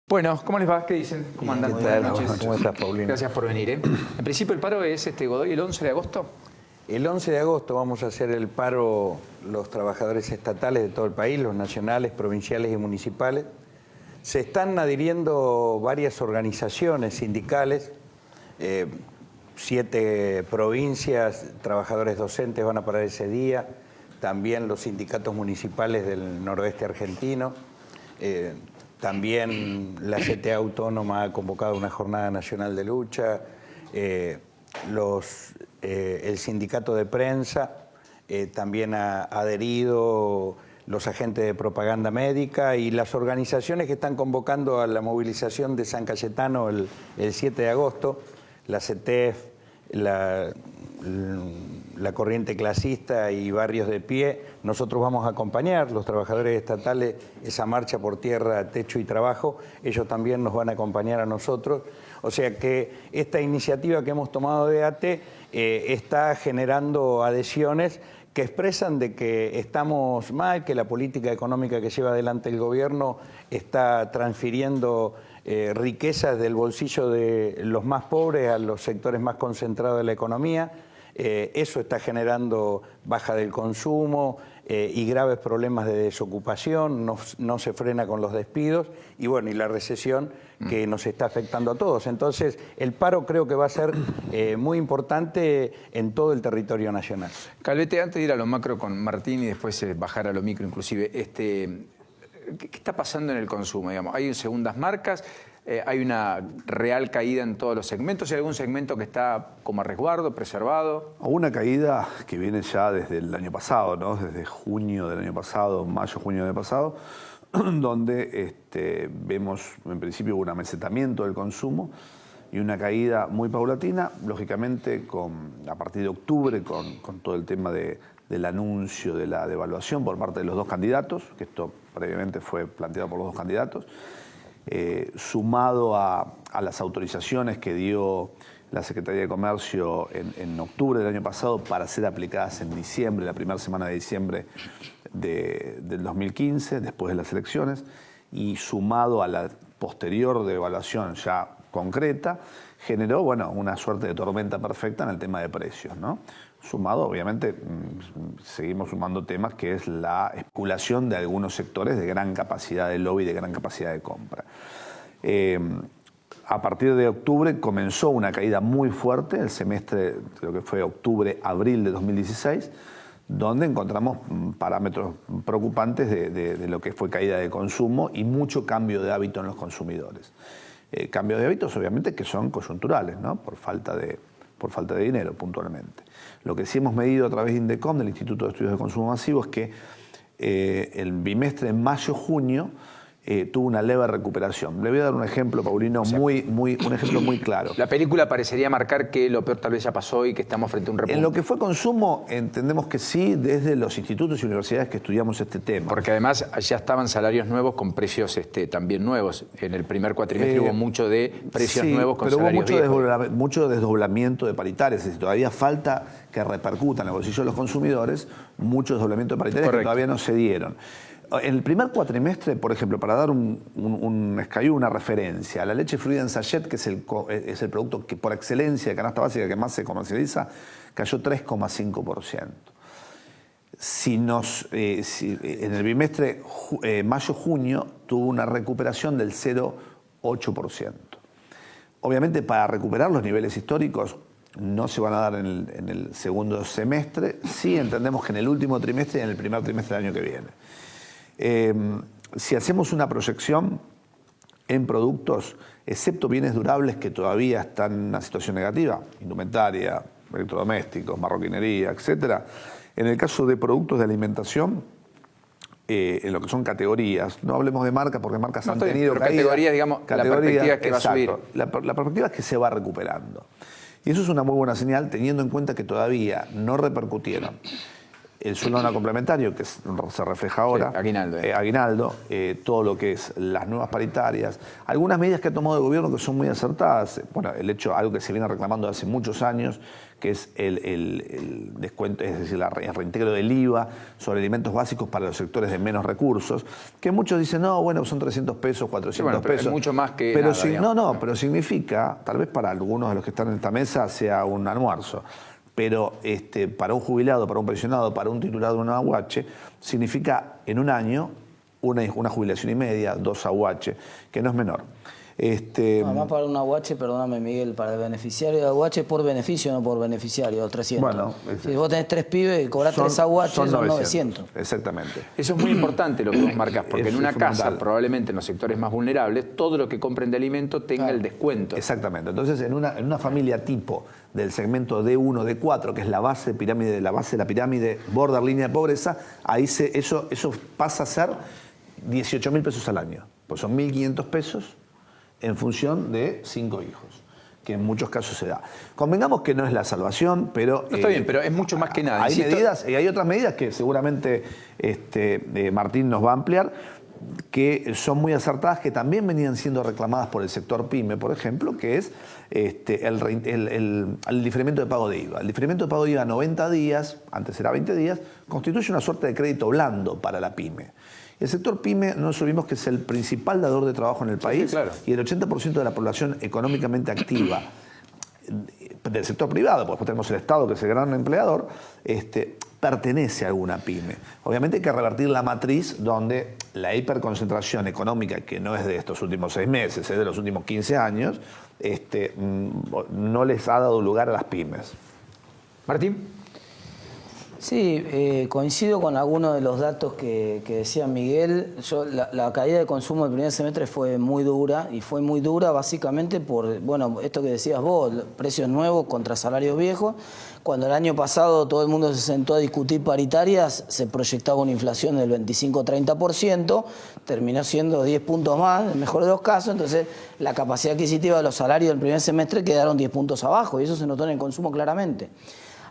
Bueno, ¿cómo les va? ¿Qué dicen? ¿Cómo andan? Buenas noches. ¿Cómo estás, Paulino? Gracias por venir. En principio el paro es Godoy el 11 de agosto. El 11 de agosto vamos a hacer el paro los trabajadores estatales de todo el país, los nacionales, provinciales y municipales. Se están adhiriendo varias organizaciones sindicales, 7 provincias, trabajadores docentes van a parar ese día, también los sindicatos municipales del noroeste argentino. También la CTA Autónoma ha convocado una jornada nacional de lucha, el sindicato de prensa también ha adherido, los agentes de propaganda médica y las organizaciones que están convocando a la movilización de San Cayetano el 7 de agosto, la CETEF, la Corriente Clasista y Barrios de Pie. Nosotros vamos a acompañar, los trabajadores estatales, esa marcha por tierra, techo y trabajo. Ellos también nos van a acompañar a nosotros. O sea que esta iniciativa que hemos tomado de AT está generando adhesiones que expresan de que estamos mal, que la política económica que lleva adelante el gobierno está transfiriendo riquezas del bolsillo de los más pobres a los sectores más concentrados de la economía. Eso está generando baja del consumo y graves problemas de desocupación, no se frena con los despidos y bueno, y la recesión que nos está afectando a todos. Entonces, el paro creo que va a ser muy importante en todo el territorio nacional. Calvete, antes de ir a lo macro con Martín y después bajar a lo micro inclusive, ¿qué está pasando en el consumo? Digamos, ¿hay segundas marcas? ¿Hay una real caída en todos los segmentos? ¿Hay algún segmento que está como a resguardo, preservado? Una caída que viene ya desde el año pasado, ¿no? Desde junio del año pasado, mayo, junio del año pasado, donde vemos en principio un amesetamiento del consumo y una caída muy paulatina, lógicamente a partir de octubre con todo el tema del anuncio de la devaluación por parte de los dos candidatos, que esto previamente fue planteado por los dos candidatos, sumado a las autorizaciones que dio la Secretaría de Comercio en octubre del año pasado para ser aplicadas en diciembre, la primera semana de diciembre del 2015, después de las elecciones, y sumado a la posterior devaluación ya concreta, generó una suerte de tormenta perfecta en el tema de precios, ¿no? Sumado, obviamente, seguimos sumando temas que es la especulación de algunos sectores de gran capacidad de lobby, de gran capacidad de compra. A partir de octubre comenzó una caída muy fuerte, el semestre, creo que fue octubre-abril de 2016, donde encontramos parámetros preocupantes de lo que fue caída de consumo y mucho cambio de hábito en los consumidores. Cambios de hábitos, obviamente, que son coyunturales, ¿no? Por falta de dinero, puntualmente. Lo que sí hemos medido a través de INDECOM, del Instituto de Estudios de Consumo Masivo, es que el bimestre en mayo-junio tuvo una leve recuperación. Le voy a dar un ejemplo, Paulino, un ejemplo muy claro. La película parecería marcar que lo peor tal vez ya pasó y que estamos frente a un repunte. En lo que fue consumo, entendemos que sí, desde los institutos y universidades que estudiamos este tema. Porque además ya estaban salarios nuevos con precios también nuevos. En el primer cuatrimestre hubo mucho de precios nuevos con salarios viejos. Hubo mucho desdoblamiento de paritarias. Es decir, todavía falta que repercuta en el bolsillo de los consumidores mucho desdoblamiento de paritarias. Correcto. Que todavía no se dieron. En el primer cuatrimestre, por ejemplo, para dar una referencia, la leche fluida en sachet, que es el producto que por excelencia de canasta básica que más se comercializa, cayó 3,5%. En el bimestre mayo-junio tuvo una recuperación del 0,8%. Obviamente, para recuperar los niveles históricos no se van a dar en el segundo semestre. Sí entendemos que en el último trimestre y en el primer trimestre del año que viene. Si hacemos una proyección en productos, excepto bienes durables que todavía están en una situación negativa, indumentaria, electrodomésticos, marroquinería, etc. En el caso de productos de alimentación, en lo que son categorías, no hablemos de marcas porque marcas han tenido caída. Categorías, digamos, la perspectiva es que va a subir. La perspectiva es que se va recuperando. Y eso es una muy buena señal teniendo en cuenta que todavía no repercutieron el sueldo no complementario, que se refleja ahora, Sí, aguinaldo. aguinaldo, todo lo que es las nuevas paritarias, algunas medidas que ha tomado el gobierno que son muy acertadas. Bueno, el hecho, algo que se viene reclamando hace muchos años, que es el descuento, es decir, el reintegro del IVA sobre alimentos básicos para los sectores de menos recursos, que muchos dicen, no, bueno, son 300 pesos, 400 bueno, pero pesos. es mucho más que pero nada, pero significa, tal vez para algunos de los que están en esta mesa sea un almuerzo, pero para un jubilado, para un pensionado, para un titular de una AUH, significa en un año una jubilación y media, 2 AUH, que no es menor. Además para una AUH, perdóname Miguel, para el beneficiario de AUH por beneficio, no por beneficiario, 300. Bueno, si vos tenés 3 pibes y cobrás 3 AUH, son 900. Exactamente. Eso es muy importante lo que vos marcás, porque en una casa, probablemente en los sectores más vulnerables, todo lo que compren de alimento tenga el descuento. Exactamente. Entonces, en una familia tipo del segmento D1, D4, que es la base de la pirámide, border línea de pobreza, ahí eso pasa a ser 18.000 pesos al año. Pues son 1.500 pesos en función de 5 hijos, que en muchos casos se da. Convengamos que no es la salvación, pero... No, está bien, pero es mucho más que nada. Hay medidas, y hay otras medidas que seguramente Martín nos va a ampliar, que son muy acertadas, que también venían siendo reclamadas por el sector PYME, por ejemplo, que es el diferimiento de pago de IVA. El diferimiento de pago de IVA 90 días, antes era 20 días, constituye una suerte de crédito blando para la PYME. El sector PYME, no nos olvidemos que es el principal dador de trabajo en el país, claro. Y el 80% de la población económicamente activa del sector privado, porque después tenemos el Estado, que es el gran empleador, pertenece a alguna PYME. Obviamente hay que revertir la matriz donde la hiperconcentración económica, que no es de estos últimos 6 meses, es de los últimos 15 años, no les ha dado lugar a las pymes. Martín. Sí, coincido con algunos de los datos que decía Miguel. La caída de consumo del primer semestre fue muy dura, y fue muy dura básicamente por, bueno, esto que decías vos, precios nuevos contra salarios viejos. Cuando el año pasado todo el mundo se sentó a discutir paritarias, se proyectaba una inflación del 25-30%, terminó siendo 10 puntos más, en el mejor de los casos. Entonces la capacidad adquisitiva de los salarios del primer semestre quedaron 10 puntos abajo, y eso se notó en el consumo claramente.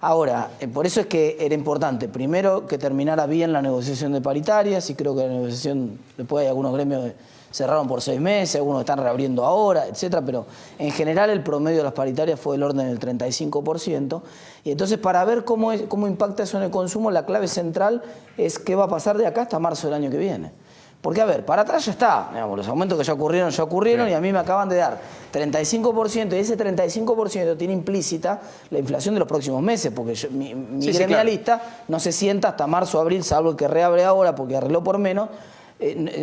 Ahora, por eso es que era importante, primero, que terminara bien la negociación de paritarias, y creo que la negociación, después hay algunos gremios que cerraron por 6 meses, algunos están reabriendo ahora, etcétera, pero en general el promedio de las paritarias fue del orden del 35%, y entonces para ver cómo impacta eso en el consumo, la clave central es qué va a pasar de acá hasta marzo del año que viene. Porque, a ver, para atrás ya está, digamos, los aumentos que ya ocurrieron, sí. Y a mí me acaban de dar 35%, y ese 35% tiene implícita la inflación de los próximos meses, porque mi gremialista no se sienta hasta marzo o abril, salvo el que reabre ahora porque arregló por menos,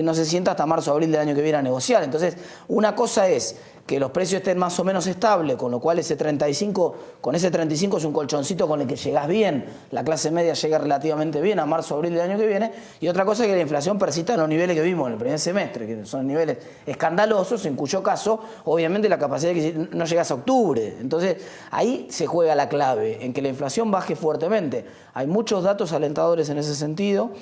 no se sienta hasta marzo o abril del año que viene a negociar. Entonces, una cosa es que los precios estén más o menos estables, con lo cual ese 35 es un colchoncito con el que llegás bien, la clase media llega relativamente bien a marzo o abril del año que viene, y otra cosa es que la inflación persista en los niveles que vimos en el primer semestre, que son niveles escandalosos, en cuyo caso, obviamente, la capacidad de que no llegas a octubre. Entonces, ahí se juega la clave, en que la inflación baje fuertemente. Hay muchos datos alentadores en ese sentido.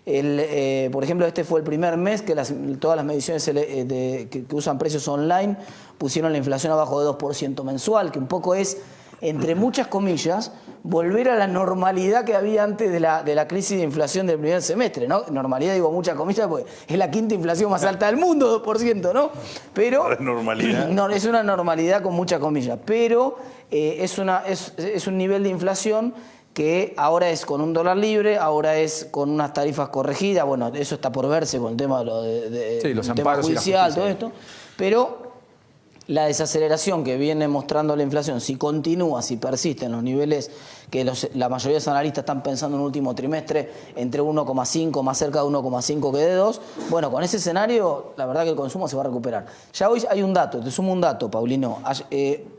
Por ejemplo, este fue el primer mes que todas las mediciones que usan precios online pusieron la inflación abajo de 2% mensual, que un poco es, entre muchas comillas, volver a la normalidad que había antes de la crisis de inflación del primer semestre, ¿no? Normalidad, digo muchas comillas, porque es la quinta inflación más alta del mundo, 2%, ¿no? Pero ¿es normalidad? No, es una normalidad con muchas comillas, pero es un nivel de inflación que ahora es con un dólar libre, ahora es con unas tarifas corregidas. Bueno, eso está por verse con el tema de los tema amparos judicial, y la todo esto. Pero la desaceleración que viene mostrando la inflación, si continúa, si persiste en los niveles que la mayoría de los analistas están pensando en el último trimestre, entre 1,5, más cerca de 1,5 que de 2, bueno, con ese escenario, la verdad que el consumo se va a recuperar. Ya hoy hay un dato, te sumo un dato, Paulino.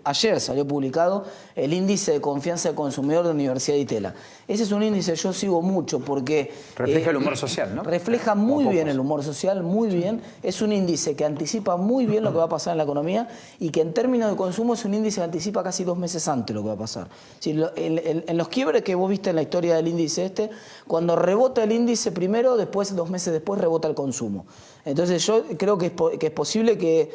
Ayer salió publicado el índice de confianza del consumidor de Universidad de Itela. Ese es un índice que yo sigo mucho porque... Refleja el humor social, ¿no? Refleja muy bien el humor social, muy bien. Es un índice que anticipa muy bien lo que va a pasar en la economía, y que en términos de consumo es un índice que anticipa casi 2 meses antes lo que va a pasar. En los quiebres que vos viste en la historia del índice cuando rebota el índice primero, después 2 meses después rebota el consumo. Entonces yo creo que es posible que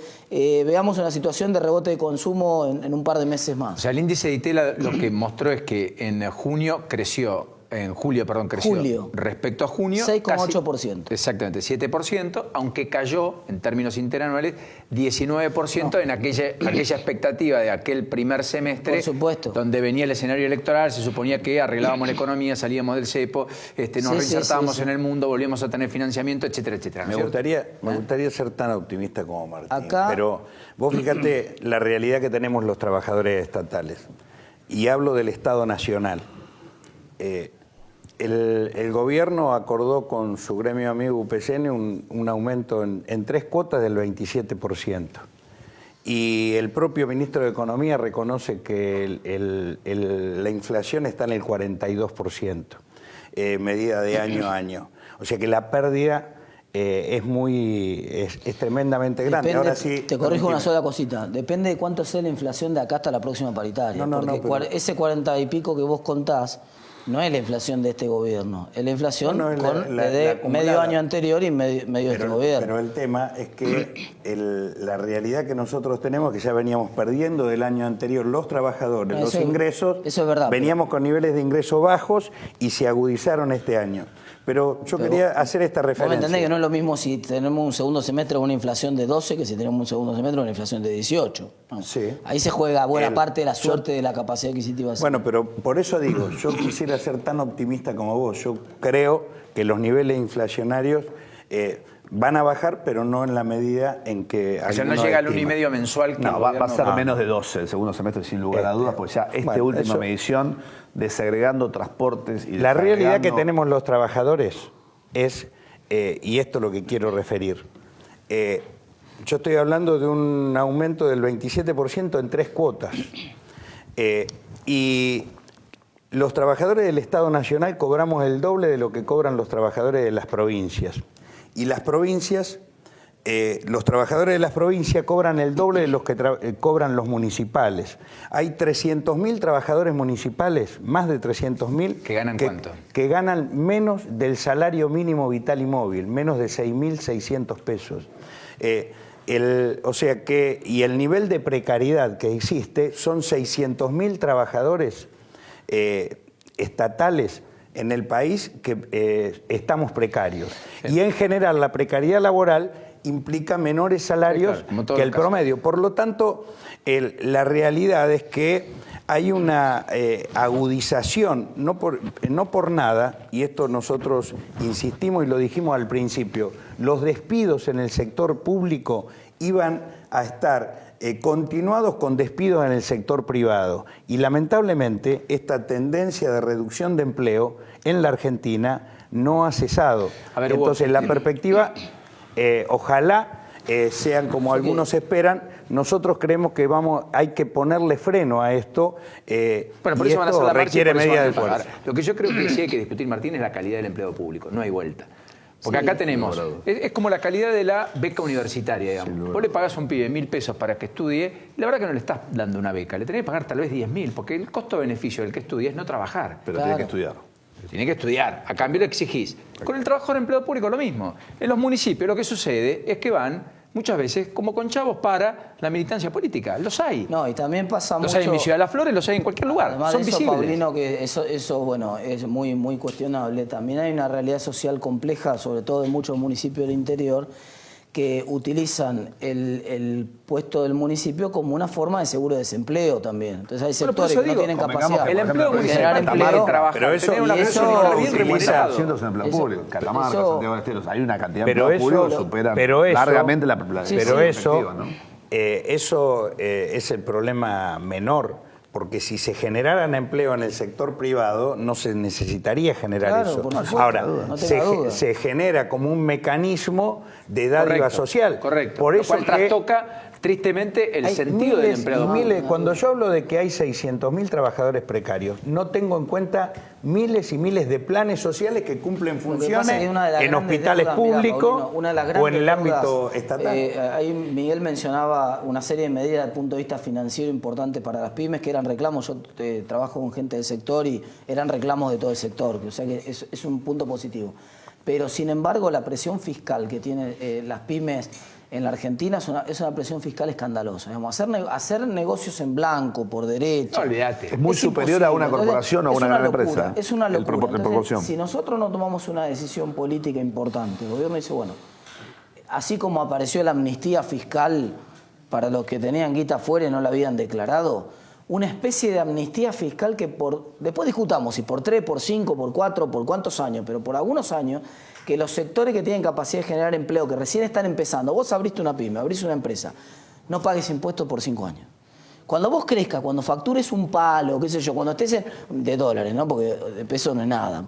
veamos una situación de rebote de consumo en un par de meses más. O sea, el índice de Itela lo que mostró es que en junio creció en julio, perdón, creció Julio. respecto a junio 6,8%. Exactamente, 7%, aunque cayó en términos interanuales 19% en aquella expectativa de aquel primer semestre, Por supuesto, donde venía el escenario electoral, se suponía que arreglábamos la economía, salíamos del cepo, nos reinsertábamos en el mundo, volvíamos a tener financiamiento, etcétera, etcétera. Me gustaría ser tan optimista como Martín, Acá, pero vos fíjate la realidad que tenemos los trabajadores estatales, y hablo del Estado Nacional. El gobierno acordó con su gremio amigo UPCN un aumento en 3 cuotas del 27%. Y el propio ministro de Economía reconoce que la inflación está en el 42%, medida de año a año. O sea que la pérdida es tremendamente grande. depende, Ahora sí, te corrijo una sola cosita. Depende de cuánto sea la inflación de acá hasta la próxima paritaria. Porque ese 40 y pico que vos contás no es la inflación de este gobierno, es la inflación de medio año anterior y medio de este gobierno. Pero el tema es que la realidad que nosotros tenemos, que ya veníamos perdiendo del año anterior los trabajadores, los ingresos, eso es verdad, veníamos con niveles de ingresos bajos y se agudizaron este año. Pero yo quería hacer esta referencia. Vos me entendés que no es lo mismo si tenemos un segundo semestre con una inflación de 12 que si tenemos un segundo semestre con una inflación de 18. No. Sí. Ahí se juega buena parte de la suerte de la capacidad adquisitiva. Bueno, pero por eso digo, yo quisiera ser tan optimista como vos. Yo creo que los niveles inflacionarios van a bajar, pero no en la medida en que... O sea, no llega al 1,5 mensual. Que no, va a ser menos de 12 el segundo semestre, sin lugar a dudas, porque ya última medición, desagregando transportes y la realidad que tenemos los trabajadores es, y esto es lo que quiero referir, yo estoy hablando de un aumento del 27% en 3 cuotas. Y los trabajadores del Estado Nacional cobramos el doble de lo que cobran los trabajadores de las provincias. Y las provincias, los trabajadores de las provincias cobran el doble de los que cobran los municipales. Hay 300.000 trabajadores municipales, más de 300.000... ¿Que ganan cuánto? Que ganan menos del salario mínimo vital y móvil, menos de 6.600 pesos. O sea que, y el nivel de precariedad que existe son 600.000 trabajadores estatales en el país que estamos precarios. Y en general la precariedad laboral implica menores salarios que el promedio. Por lo tanto, la realidad es que hay una agudización, no por nada, y esto nosotros insistimos y lo dijimos al principio, los despidos en el sector público iban a estar continuados con despidos en el sector privado. Y lamentablemente esta tendencia de reducción de empleo en la Argentina no ha cesado. Entonces la perspectiva, ojalá sean como algunos esperan. Nosotros creemos que hay que ponerle freno a esto. Bueno, por eso van a hacer la marcha requiere medidas de fuerza. Lo que yo creo que sí hay que discutir, Martín, es la calidad del empleo público. No hay vuelta. Porque acá tenemos, es como la calidad de la beca universitaria, digamos. Vos le pagás a un pibe 1.000 pesos para que estudie, y la verdad que no le estás dando una beca, le tenés que pagar tal vez 10.000, porque el costo-beneficio del que estudia es no trabajar. Pero tiene que estudiar. Tiene que estudiar, a cambio lo exigís. Con el trabajador de empleo público lo mismo. En los municipios lo que sucede es que van muchas veces como con chavos para la militancia política. Los hay. No, y también pasa los mucho... hay en mi Ciudad de las Flores, los hay en cualquier lugar. Además son de eso, visibles. Paulino, que eso bueno, es muy, muy cuestionable. También hay una realidad social compleja, sobre todo en muchos municipios del interior, que utilizan el puesto del municipio como una forma de seguro de desempleo también. Entonces hay sectores que no tienen capacidad el empleo de generar empleo. Pero eso tener una persona bien remunerada. Cientos en empleo público. Catamarca, Santiago del Estero, hay una cantidad de pero empleo público que supera largamente la pero eso, ¿no? Eso es el problema menor. Porque si se generaran empleo en el sector privado, no se necesitaría generar eso. Ahora, se genera como un mecanismo de dádiva social. Correcto. Por eso lo cual trastoca tristemente el sentido del empleado. Cuando yo hablo de que hay 600.000 trabajadores precarios, no tengo en cuenta miles y miles de planes sociales que cumplen funciones en hospitales públicos o en el ámbito estatal. Ahí Miguel mencionaba una serie de medidas desde el punto de vista financiero importantes para las pymes, que eran reclamos. Yo trabajo con gente del sector y eran reclamos de todo el sector, o sea que es un punto positivo. Pero sin embargo la presión fiscal que tienen las pymes en la Argentina es una presión fiscal escandalosa. Digamos, hacer negocios en blanco, por derecha. No, olvídate. Es muy superior a una imposible. corporación o a una gran empresa. Es una locura. En Entonces, proporción. si nosotros no tomamos una decisión política importante, el gobierno dice, bueno, así como apareció la amnistía fiscal para los que tenían guita afuera y no la habían declarado, una especie de amnistía fiscal que después discutamos si por 3, por 5, por 4, por cuántos años, pero por algunos años, que los sectores que tienen capacidad de generar empleo, que recién están empezando, vos abriste una pyme, abrís una empresa, no pagues impuestos por 5 años. Cuando vos crezcas, cuando factures un palo, qué sé yo, cuando estés de dólares, ¿no? Porque de peso no es nada.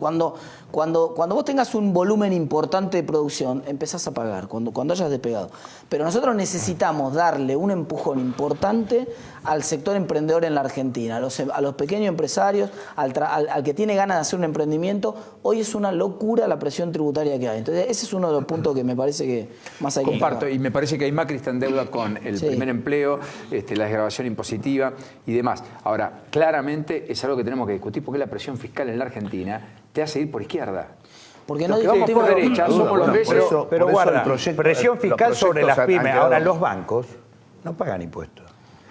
Cuando vos tengas un volumen importante de producción, empezás a pagar, cuando hayas despegado. Pero nosotros necesitamos darle un empujón importante al sector emprendedor en la Argentina, a los pequeños empresarios, al que tiene ganas de hacer un emprendimiento. Hoy es una locura la presión tributaria que hay. Entonces, ese es uno de los puntos que me parece que más hay que Comparto, destacar. y me parece que hay Macri está en deuda con el primer empleo, la desgravación impositiva y demás. Ahora, claramente es algo que tenemos que discutir porque la presión fiscal en la Argentina te hace ir por izquierda. Porque Los no que vamos por discutimos- derecha somos los reyes. Pero por eso guarda, el proyecto- presión los fiscal sobre las proyectos han pymes. quedado- Ahora, los bancos no pagan impuestos.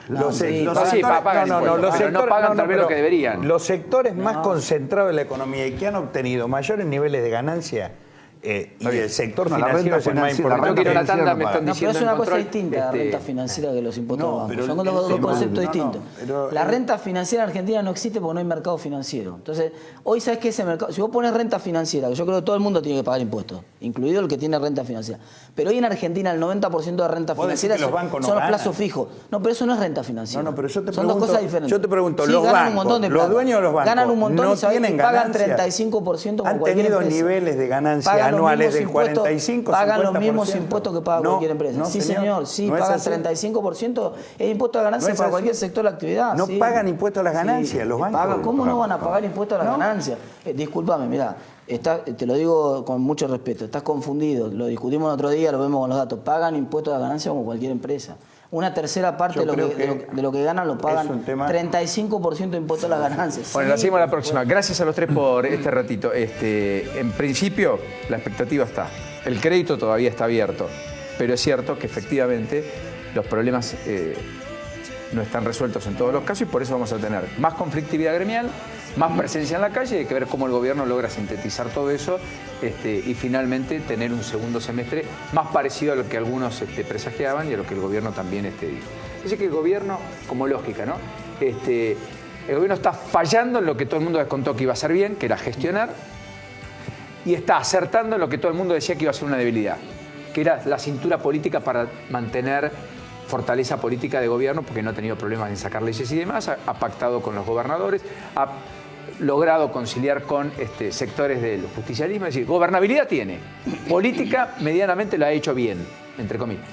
No, sí, pagan impuestos, pero no pagan tal vez lo que deberían. Los sectores más concentrados de la economía y que han obtenido mayores niveles de ganancia, y el sector No, la financiero renta es el más financiera, importante. Yo quiero una tanda, me No, están No, pero diciendo es una en cosa control, distinta la renta financiera que los impuestos No, de banco. pero Son el dos tema- conceptos no, no, distintos. pero La renta financiera en Argentina no existe porque no hay mercado financiero. Entonces, hoy sabes que ese mercado, si vos pones renta financiera, que yo creo que todo el mundo tiene que pagar impuestos, incluido el que tiene renta financiera. Pero hoy en Argentina el 90% de renta ¿Vos decís financiera que los bancos no son los ganan? plazos fijos. No, pero eso no es renta financiera. No, pero yo te son pregunto- dos cosas diferentes. yo te pregunto, Sí, los ganan un bancos, montón de los plata. dueños de los bancos, Ganan un montón no y sabés que tienen pagan ganancia. 35% como Han cualquier tenido empresa. niveles de ganancia Pagan los anuales mismos del impuestos, 45, pagan los 50%. mismos impuestos que paga No, cualquier empresa. no, Sí, señor. señor, sí, ¿No es pagan así? 35%. Es impuesto a ganancia ¿No es para así? cualquier sector de la actividad. No sí. pagan impuestos a las ganancias, los bancos. Pagan. ¿Cómo no van a pagar impuestos a las ganancias? Discúlpame, mirá, te lo digo con mucho respeto, estás confundido, lo discutimos el otro día, lo vemos con los datos. Pagan impuestos a las ganancias como cualquier empresa. Una tercera parte Yo de lo, creo que, que de lo que ganan lo es pagan un tema- 35% de impuestos a las ganancias. Bueno, Sí, la seguimos la próxima. Gracias a los tres por este ratito. En principio, la expectativa está. El crédito todavía está abierto, pero es cierto que efectivamente los problemas no están resueltos en todos los casos y por eso vamos a tener más conflictividad gremial, más presencia en la calle, hay que ver cómo el gobierno logra sintetizar todo eso y finalmente tener un segundo semestre más parecido a lo que algunos presagiaban y a lo que el gobierno también dijo. Así que el gobierno, como lógica, ¿no? El gobierno está fallando en lo que todo el mundo descontó que iba a hacer bien, que era gestionar, y está acertando en lo que todo el mundo decía que iba a ser una debilidad, que era la cintura política para mantener fortaleza política de gobierno, porque no ha tenido problemas en sacar leyes y demás, ha pactado con los gobernadores, ha logrado conciliar con sectores del justicialismo, es decir, gobernabilidad tiene, política medianamente lo ha hecho bien, entre comillas.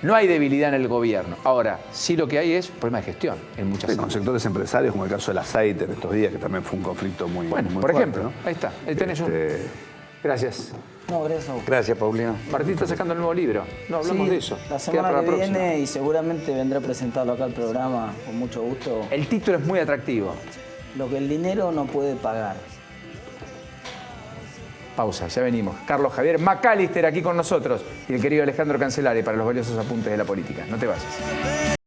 No hay debilidad en el gobierno. Ahora, sí lo que hay es problema de gestión en muchas Sí, con áreas. sectores empresarios, como el caso del aceite en estos días, que también fue un conflicto muy Bueno, muy por fuerte, ejemplo, ¿no? ahí está, ahí tenés un... Gracias. No, gracias a vos. Gracias, Paulino. Martín está sacando el nuevo libro. No, hablamos Sí, de eso. La Queda semana para que próxima. viene y seguramente vendré a presentarlo acá al programa con mucho gusto. El título es muy atractivo. Lo que el dinero no puede pagar. Pausa, ya venimos. Carlos Javier McAllister aquí con nosotros y el querido Alejandro Cancelare para los valiosos apuntes de la política. No te vayas.